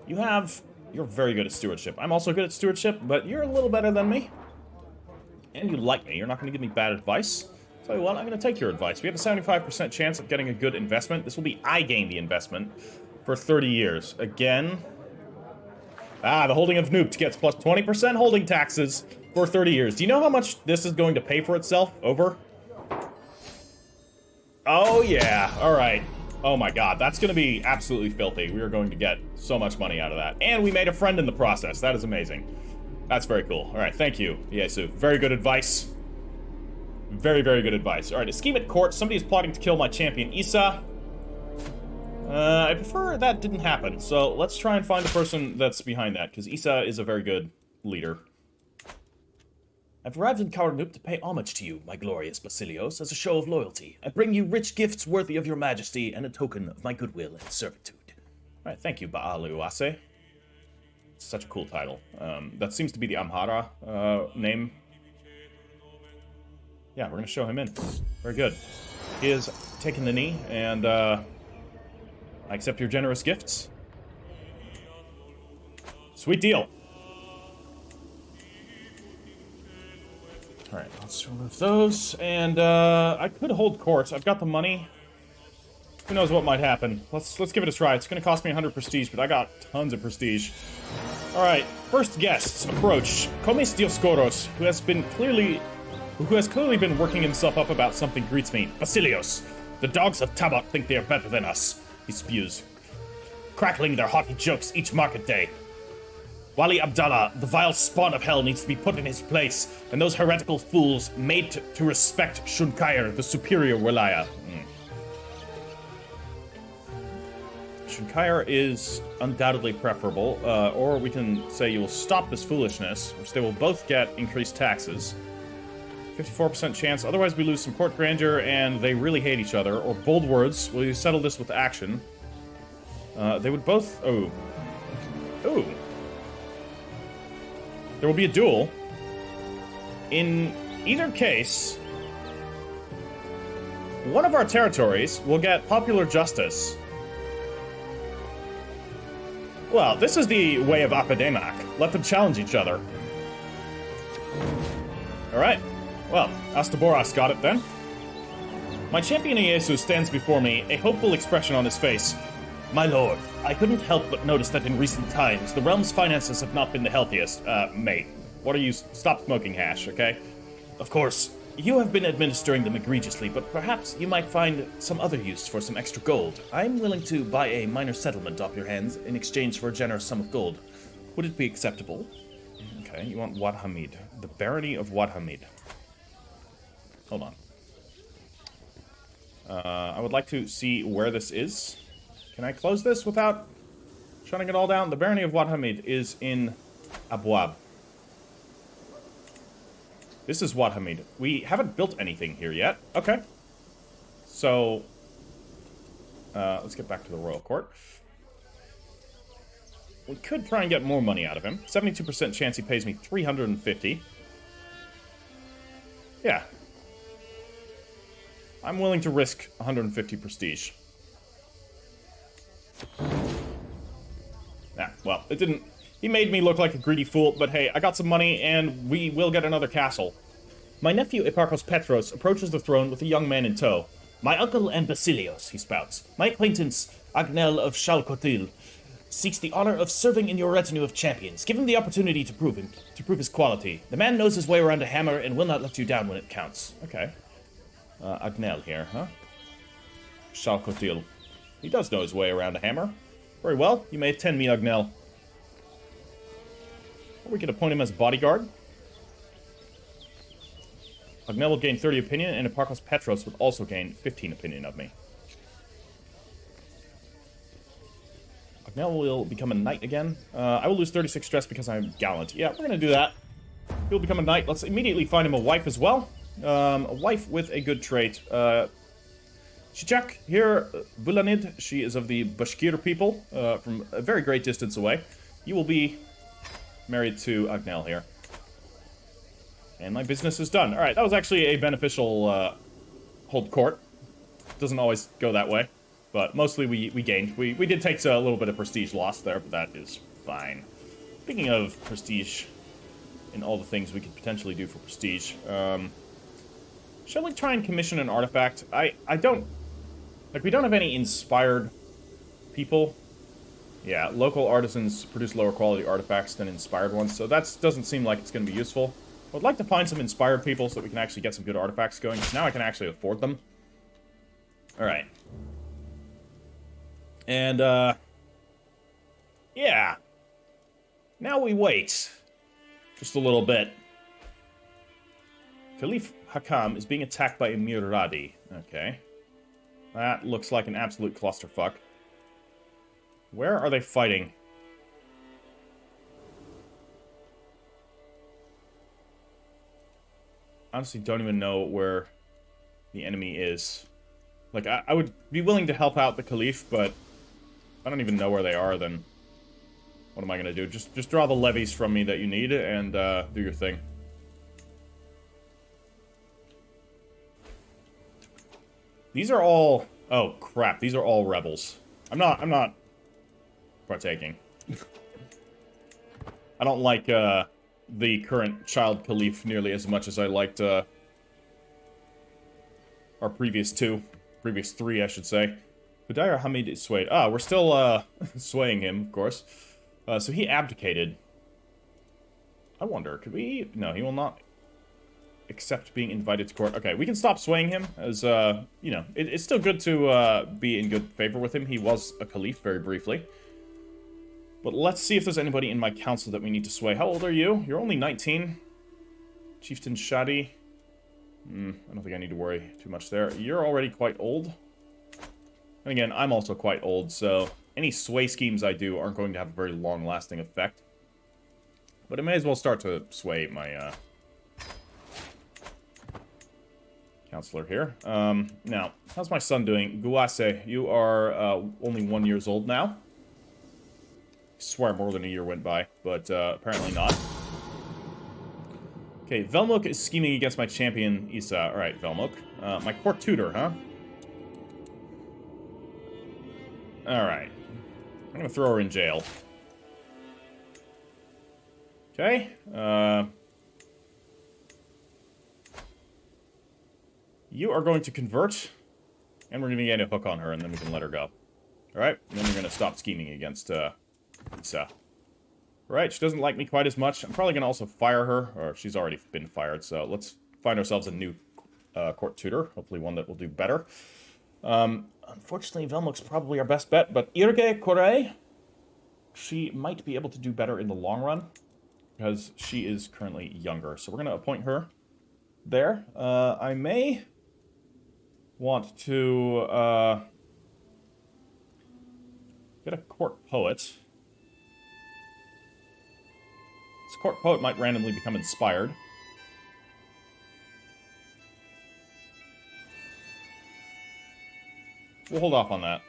A: You're very good at stewardship. I'm also good at stewardship, but you're a little better than me. And you like me. You're not going to give me bad advice. Tell you what, I'm going to take your advice. We have a 75% chance of getting a good investment. This will be I gain the investment for 30 years. Again. Ah, the holding of Nupt gets plus 20% holding taxes for 30 years. Do you know how much this is going to pay for itself over? Oh, yeah. All right. Oh my god, that's going to be absolutely filthy. We are going to get so much money out of that. And we made a friend in the process. That is amazing. That's very cool. All right, thank you, Iesu. Very good advice. Very, very good advice. All right, a scheme at court. Somebody is plotting to kill my champion, Issa. I prefer that didn't happen. So let's try and find the person that's behind that, because Issa is a very good leader. I've arrived in Kawarmukt to pay homage to you, my glorious Basileos, as a show of loyalty. I bring you rich gifts worthy of your majesty and a token of my goodwill and servitude. All right, thank you, Baaluase. Such a cool title. That seems to be the Amhara name. Yeah, we're going to show him in. Very good. He has taken the knee, and I accept your generous gifts. Sweet deal. Alright, let's remove those, and I could hold court. I've got the money. Who knows what might happen. Let's give it a try. It's gonna cost me 100 prestige, but I got tons of prestige. Alright, first guests approach. Komis Dioscoros, who has clearly been working himself up about something, greets me. Basileos, the dogs of Tabak think they are better than us. He spews, crackling their haughty jokes each market day. Wali Abdallah, the vile spawn of hell, needs to be put in his place, and those heretical fools made to respect Shunkair, the superior Walaya. Shunkair is undoubtedly preferable, or we can say you will stop this foolishness, which they will both get increased taxes. 54% chance, otherwise we lose some court grandeur and they really hate each other, or bold words, will you settle this with action? They would both... Ooh. There will be a duel. In either case, one of our territories will get popular justice. Well, this is the way of Apademak. Let them challenge each other. Alright. Well, Astaboras got it then. My champion Iesu stands before me, a hopeful expression on his face. My lord, I couldn't help but notice that in recent times, the realm's finances have not been the healthiest. Mate, what are you... Stop smoking hash, okay? Of course, you have been administering them egregiously, but perhaps you might find some other use for some extra gold. I'm willing to buy a minor settlement off your hands in exchange for a generous sum of gold. Would it be acceptable? Okay, you want Wad Hamid. The barony of Wad Hamid. Hold on. I would like to see where this is. Can I close this without shutting it all down? The barony of Wad Hamid is in Abwab. This is Wad Hamid. We haven't built anything here yet. Okay. So, let's get back to the royal court. We could try and get more money out of him. 72% chance he pays me 350. Yeah. I'm willing to risk 150 prestige. Nah, well, it didn't... He made me look like a greedy fool, but hey, I got some money, and we will get another castle. My nephew, Eparchos Petros, approaches the throne with a young man in tow. My uncle and Basileos, he spouts. My acquaintance, Agnel of Shalkotil, seeks the honor of serving in your retinue of champions. Give him the opportunity to prove his quality. The man knows his way around a hammer and will not let you down when it counts. Okay. Agnel here, huh? Shalkotil. He does know his way around a hammer. Very well, you may attend me, Agnel. Or we could appoint him as bodyguard. Agnel will gain 30 opinion, and Eparchos Petros would also gain 15 opinion of me. Agnel will become a knight again. I will lose 36 stress because I'm gallant. Yeah, we're gonna do that. He'll become a knight. Let's immediately find him a wife as well. A wife with a good trait. Shichak here, Bulanid. She is of the Bashkir people, from a very great distance away. You will be married to Agnel here. And my business is done. Alright, that was actually a beneficial hold court. Doesn't always go that way. But mostly we gained. We did take a little bit of prestige loss there, but that is fine. Speaking of prestige and all the things we could potentially do for prestige, shall we try and commission an artifact? I don't... Like, we don't have any inspired people. Yeah, local artisans produce lower quality artifacts than inspired ones, so that doesn't seem like it's going to be useful. I would like to find some inspired people so that we can actually get some good artifacts going, because now I can actually afford them. Alright. And, yeah. Now we wait. Just a little bit. Caliph Hakam is being attacked by Emir Radi. Okay. That looks like an absolute clusterfuck. Where are they fighting? Honestly, don't even know where the enemy is. Like, I would be willing to help out the Caliph, but if I don't even know where they are, then what am I gonna do? Just draw the levies from me that you need and do your thing. These are all... Oh, crap. These are all rebels. I'm not partaking. I don't like, the current child Caliph nearly as much as I liked, our previous three, I should say. Hudayr Hamid is swayed. Ah, we're still, swaying him, of course. So he abdicated. I wonder, could we... No, he will not accept being invited to court. Okay, we can stop swaying him, as, you know, it's still good to, be in good favor with him. He was a Caliph very briefly. But let's see if there's anybody in my council that we need to sway. How old are you? You're only 19. Chieftain Shadi. I don't think I need to worry too much there. You're already quite old. And again, I'm also quite old, so any sway schemes I do aren't going to have a very long-lasting effect. But I may as well start to sway my, counselor here. Now, how's my son doing? Guase, you are, only 1 year old now. I swear more than a year went by, but apparently not. Okay, Velmuk is scheming against my champion, Isa. Alright, Velmuk. My court tutor, huh? Alright. I'm gonna throw her in jail. Okay, you are going to convert, and we're gonna get a hook on her, and then we can let her go. Alright, and then we're gonna stop scheming against, Isa. Right, she doesn't like me quite as much. I'm probably going to also fire her, or she's already been fired, so let's find ourselves a new court tutor. Hopefully one that will do better. Unfortunately, Velmuk's probably our best bet, but Irge Kore, she might be able to do better in the long run, because she is currently younger. So we're going to appoint her. there. I may want to get a court poet. This court poet might randomly become inspired. We'll hold off on that.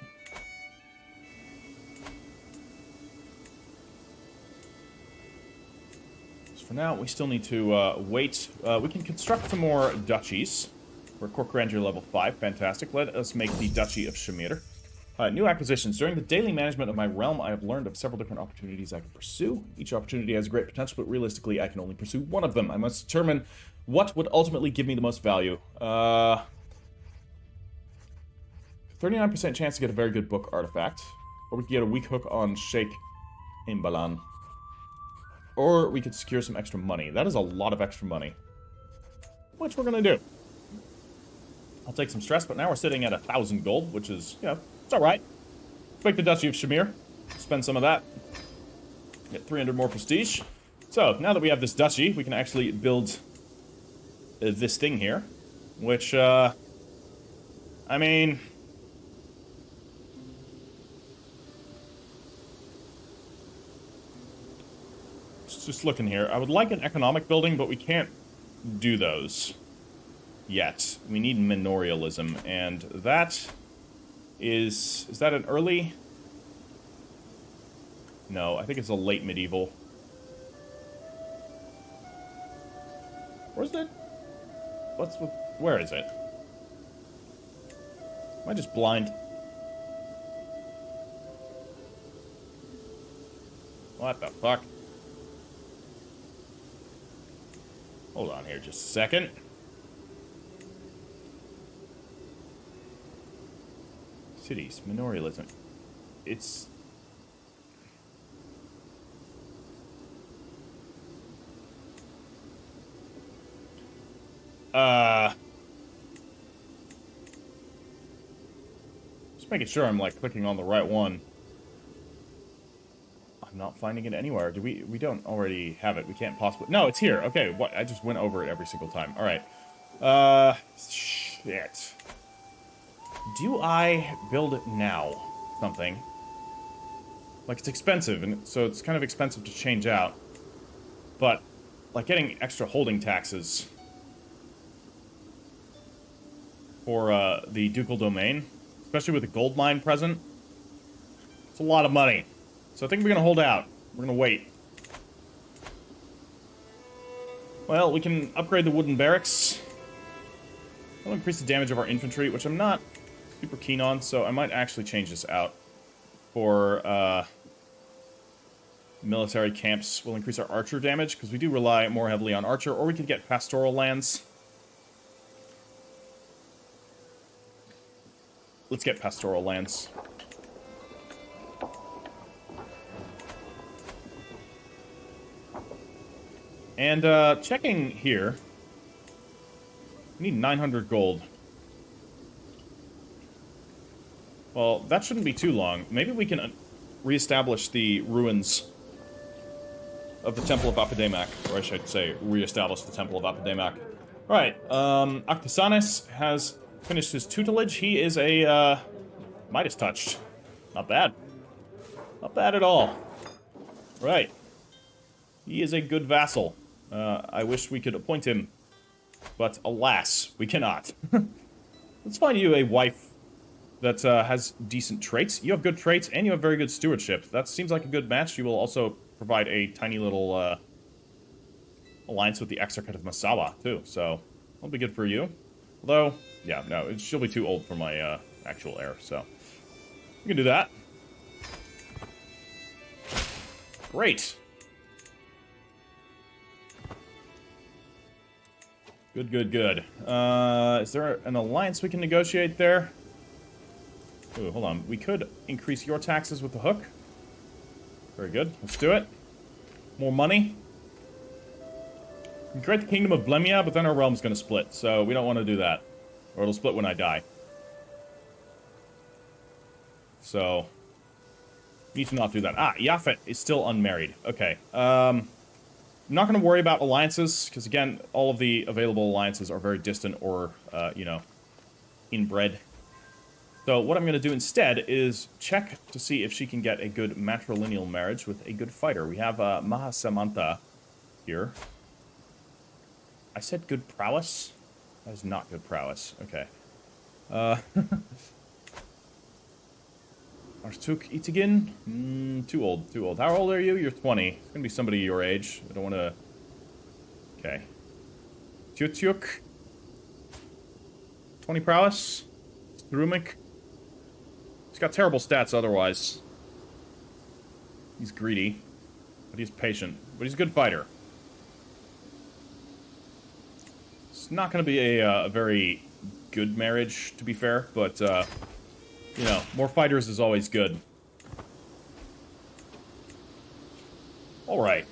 A: So for now, we still need to wait. We can construct some more duchies. We're court grandeur level 5. Fantastic. Let us make the Duchy of Shamir. New acquisitions. During the daily management of my realm, I have learned of several different opportunities I can pursue. Each opportunity has great potential, but realistically, I can only pursue one of them. I must determine what would ultimately give me the most value. 39% chance to get a very good book artifact. Or we could get a weak hook on Sheikh Imbalan. Or we could secure some extra money. That is a lot of extra money. Which we're going to do. I'll take some stress, but now we're sitting at 1,000 gold, which is, you know, it's alright. Let's make the Duchy of Shamir. Spend some of that. Get 300 more prestige. So, now that we have this duchy, we can actually build this thing here. Which, I mean... Just looking here. I would like an economic building, but we can't do those yet. We need manorialism, and that is that an early? No, I think it's a late medieval. Where's it? Where is it? Am I just blind? What the fuck? Hold on here just a second. Cities, manorialism. It's... Just making sure I'm, like, clicking on the right one. I'm not finding it anywhere. Do we don't already have it. We can't possibly... No, it's here. Okay, what? I just went over it every single time. Alright. Shit. Do I build it now? Something. Like, it's expensive, and so it's kind of expensive to change out. But, like, getting extra holding taxes for, the ducal domain, especially with a gold mine present, it's a lot of money. So I think we're gonna hold out. We're gonna wait. Well, we can upgrade the wooden barracks. That'll increase the damage of our infantry, which I'm not super keen on, so I might actually change this out for, military camps. Will increase our archer damage, because we do rely more heavily on archer, or we could get pastoral lands. Let's get pastoral lands. And, checking here, we need 900 gold. Well, that shouldn't be too long. Maybe we can reestablish the ruins of the Temple of Apademak, or I should say, reestablish the Temple of Apademak. Alright, Octasanes has finished his tutelage. He is a, Midas touched. Not bad. Not bad at all. Right. He is a good vassal. I wish we could appoint him, but alas, we cannot. Let's find you a wife that has decent traits. You have good traits, and you have very good stewardship. That seems like a good match. You will also provide a tiny little alliance with the Exarchate of Masawa, too, so that'll be good for you. Although, yeah, no, she'll be too old for my actual heir, so we can do that. Great. Good, good, good. Is there an alliance we can negotiate there? Ooh, hold on. We could increase your taxes with the hook. Very good. Let's do it. More money. We can create the Kingdom of Blemia, but then our realm's gonna split, so we don't want to do that. Or it'll split when I die. So, need to not do that. Ah, Yafet is still unmarried. Okay. I'm not going to worry about alliances, because again, all of the available alliances are very distant or, you know, inbred. So what I'm going to do instead is check to see if she can get a good matrilineal marriage with a good fighter. We have Mahasamantha here. I said good prowess? That is not good prowess. Okay. Arstuk Itigin? Too old, too old. How old are you? You're 20. It's gonna be somebody your age. I don't want to... Okay. Tyutyuk? 20 prowess? Strumik? He's got terrible stats otherwise. He's greedy. But he's patient. But he's a good fighter. It's not gonna be a very good marriage, to be fair, but, you know, more fighters is always good. Alright.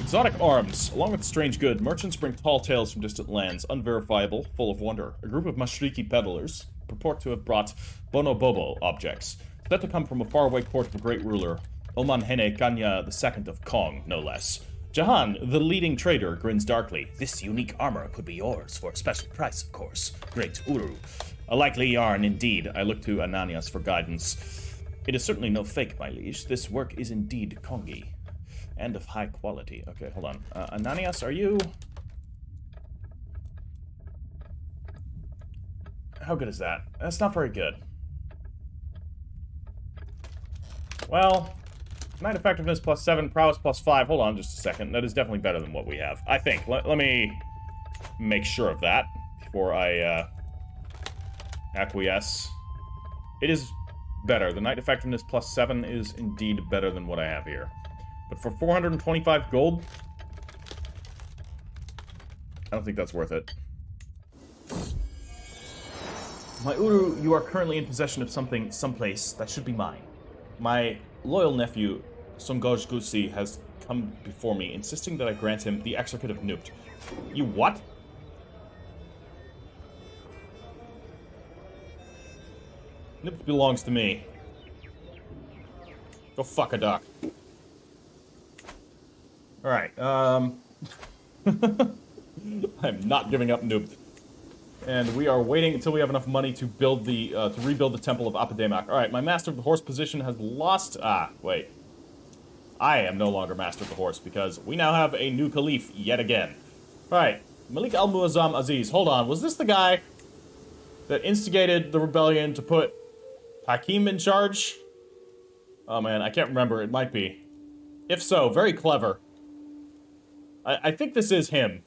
A: Exotic arms. Along with strange good, merchants bring tall tales from distant lands, unverifiable, full of wonder. A group of Mashriki peddlers purport to have brought Bonobobo objects, said to come from a faraway court of a great ruler, Omanhene Kanya II of Kong, no less. Jahan, the leading trader, grins darkly. This unique armor could be yours for a special price, of course. Great Uru. A likely yarn, indeed. I look to Ananias for guidance. It is certainly no fake, my liege. This work is indeed Kongi. And of high quality. Okay, hold on. Ananias, are you... How good is that? That's not very good. Well... Knight effectiveness +7, prowess +5. Hold on just a second. That is definitely better than what we have. I think. Let me make sure of that before I acquiesce. It is better. The knight effectiveness +7 is indeed better than what I have here. But for 425 gold, I don't think that's worth it. My Uru, you are currently in possession of something someplace that should be mine. My loyal nephew, Songoj Gusi, has come before me, insisting that I grant him the exarchate of Nupt. You what? Nupt belongs to me. Go fuck a duck. Alright, I'm not giving up Nupt. And we are waiting until we have enough money to build the, to rebuild the Temple of Apademak. Alright, my Master of the Horse position has lost... wait. I am no longer Master of the Horse, because we now have a new Caliph yet again. Alright, Malik al-Muazzam Aziz. Hold on, was this the guy that instigated the rebellion to put Hakim in charge? Oh man, I can't remember. It might be. If so, very clever. I think this is him.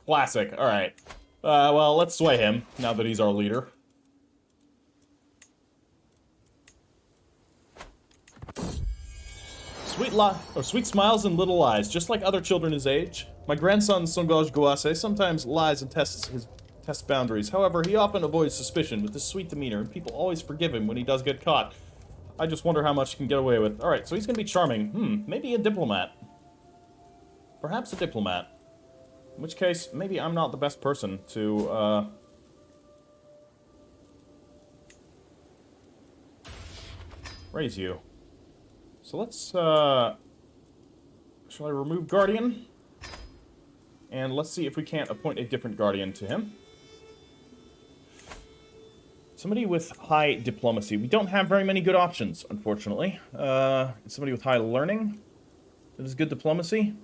A: Classic. Alright. Well, let's sway him, now that he's our leader. Sweet smiles and little lies, just like other children his age. My grandson, Songoj Guase, sometimes lies and tests boundaries. However, he often avoids suspicion with his sweet demeanor, and people always forgive him when he does get caught. I just wonder how much he can get away with. Alright, so he's gonna be charming. Maybe a diplomat. Perhaps a diplomat. In which case, maybe I'm not the best person to, raise you. So let's, shall I remove Guardian? And let's see if we can't appoint a different Guardian to him. Somebody with high diplomacy. We don't have very many good options, unfortunately. Somebody with high learning. That is good diplomacy.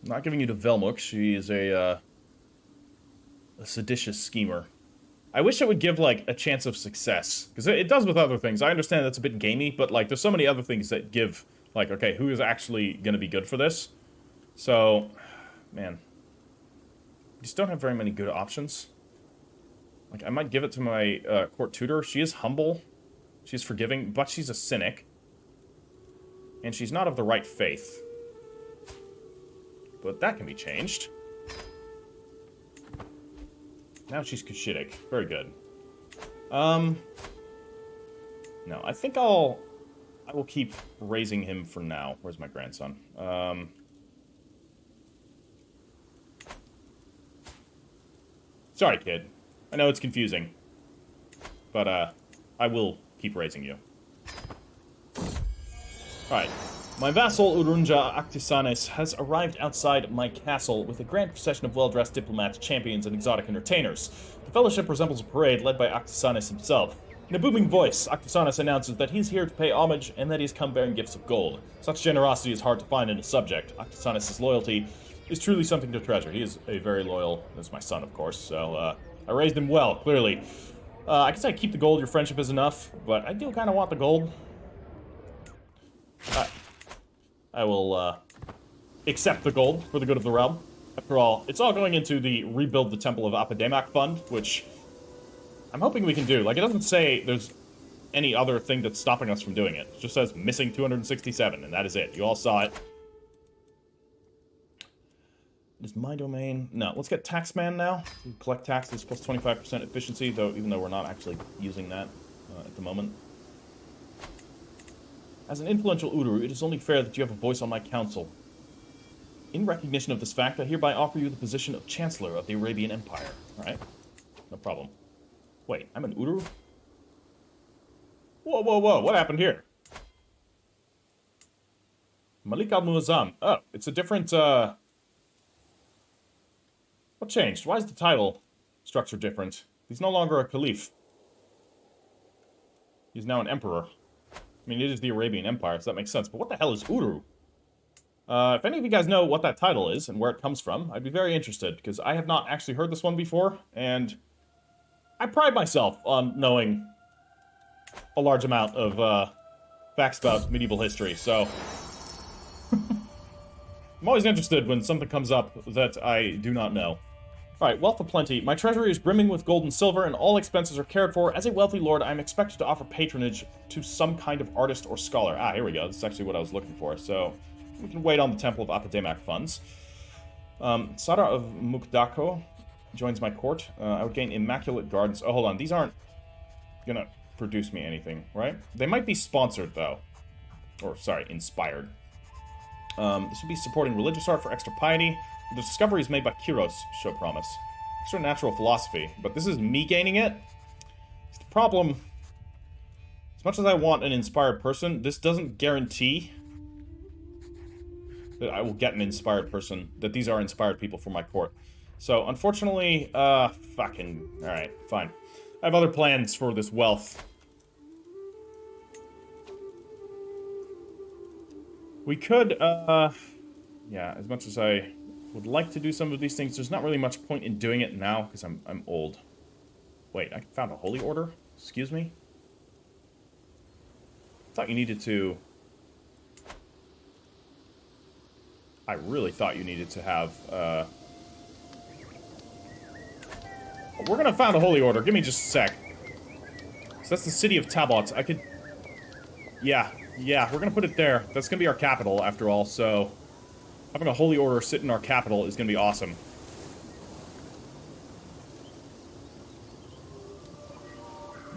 A: Not giving you to Velmuk. She is a seditious schemer. I wish it would give, like, a chance of success. Because it does with other things. I understand that's a bit gamey, but, like, there's so many other things that give, like, okay, who is actually gonna be good for this? So, man. We just don't have very many good options. Like, I might give it to my court tutor. She is humble. She's forgiving, but she's a cynic. And she's not of the right faith. But that can be changed. Now she's Kushitic. Very good. No, I think I will keep raising him for now. Where's my grandson? Sorry, kid. I know it's confusing. But, I will keep raising you. Alright. My vassal, Urunja Actisanes, has arrived outside my castle with a grand procession of well-dressed diplomats, champions, and exotic entertainers. The fellowship resembles a parade led by Actisanes himself. In a booming voice, Actisanes announces that he's here to pay homage and that he's come bearing gifts of gold. Such generosity is hard to find in a subject. Actisanes' loyalty is truly something to treasure. He is a very loyal, as my son, of course, so, I raised him well, clearly. I can say keep the gold, your friendship is enough, but I do kind of want the gold. I will, accept the gold for the good of the realm. After all, it's all going into the Rebuild the Temple of EPE-BAP Fund, which I'm hoping we can do. Like, it doesn't say there's any other thing that's stopping us from doing it. It just says missing 267, and that is it. You all saw it. Is my domain? No, let's get Taxman now. We collect taxes plus 25% efficiency, though, even though we're not actually using that at the moment. As an influential Uru, it is only fair that you have a voice on my council. In recognition of this fact, I hereby offer you the position of Chancellor of the Arabian Empire. Alright? No problem. Wait, I'm an Uru? Whoa, whoa, whoa, what happened here? Malik al-Muazzam. Oh, it's a different, What changed? Why is the title structure different? He's no longer a caliph. He's now an emperor. I mean, it is the Arabian Empire, so that makes sense. But what the hell is Uru? If any of you guys know what that title is and where it comes from, I'd be very interested, because I have not actually heard this one before, and I pride myself on knowing a large amount of facts about medieval history, so I'm always interested when something comes up that I do not know. Alright, wealth aplenty. My treasury is brimming with gold and silver, and all expenses are cared for. As a wealthy lord, I am expected to offer patronage to some kind of artist or scholar. Ah, here we go. This is actually what I was looking for. So, we can wait on the Temple of EPE-BAP funds. Sara of Mukdako joins my court. I would gain Immaculate Gardens. Oh, hold on. These aren't gonna produce me anything, right? They might be sponsored, though. Or, sorry, inspired. This would be supporting religious art for extra piety. The discoveries made by Kiros show promise. Extra natural philosophy, but this is me gaining it? It's the problem. As much as I want an inspired person, this doesn't guarantee that I will get an inspired person, that these are inspired people for my court. So, unfortunately, fucking... Alright, fine. I have other plans for this wealth. We could, yeah, as much as I would like to do some of these things, there's not really much point in doing it now, because I'm old. Wait, I found a holy order? Excuse me? I thought you needed to... I really thought you needed to have, We're gonna found a holy order. Give me just a sec. So that's the city of Tabot. I could... Yeah, we're gonna put it there. That's gonna be our capital, after all, so... Having a holy order sit in our capital is gonna be awesome.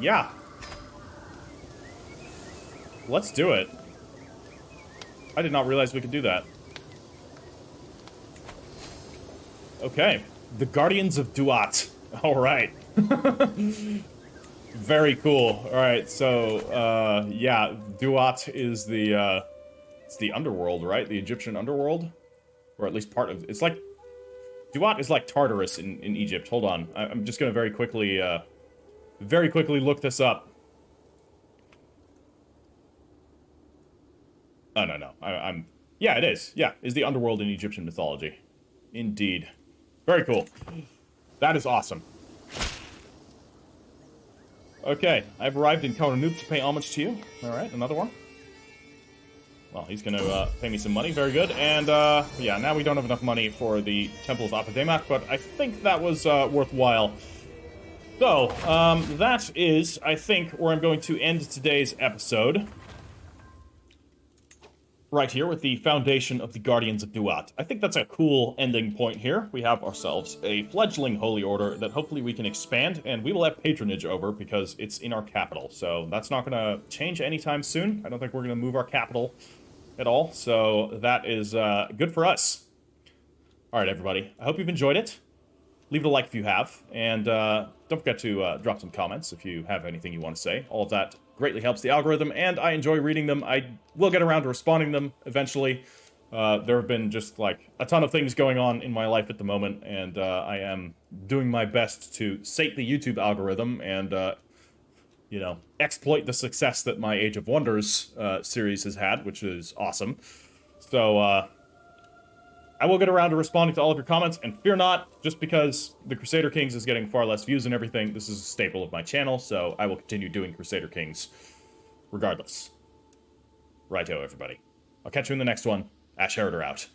A: Yeah. Let's do it. I did not realize we could do that. Okay. The Guardians of Duat. Alright. Very cool. Alright, so, yeah, Duat is the, it's the underworld, right? The Egyptian underworld? Or at least part of... It's like... Duat is like Tartarus in Egypt. Hold on. I'm just gonna very quickly look this up. Oh, no. I'm... Yeah, it is. Yeah, is the underworld in Egyptian mythology. Indeed. Very cool. That is awesome. Okay, I've arrived in Karanuk to pay homage to you. Alright, another one. Well, he's gonna pay me some money, very good. And, yeah, now we don't have enough money for the Temple of EPE-BAP, but I think that was worthwhile. So, that is, I think, where I'm going to end today's episode. Right here with the foundation of the Guardians of Duat. I think that's a cool ending point here. We have ourselves a fledgling holy order that hopefully we can expand, and we will have patronage over because it's in our capital. So that's not going to change anytime soon. I don't think we're going to move our capital at all. So that is good for us. All right, everybody. I hope you've enjoyed it. leave it a like if you have, and don't forget to drop some comments if you have anything you want to say. All of that greatly helps the algorithm, and I enjoy reading them. I will get around to responding to them eventually. There have been just, like, a ton of things going on in my life at the moment, and I am doing my best to sate the YouTube algorithm and, you know, exploit the success that my Age of Wonders series has had, which is awesome. So, I will get around to responding to all of your comments, and fear not, just because the Crusader Kings is getting far less views and everything, this is a staple of my channel, so I will continue doing Crusader Kings regardless. Righto, everybody. I'll catch you in the next one. Ash Heriter out.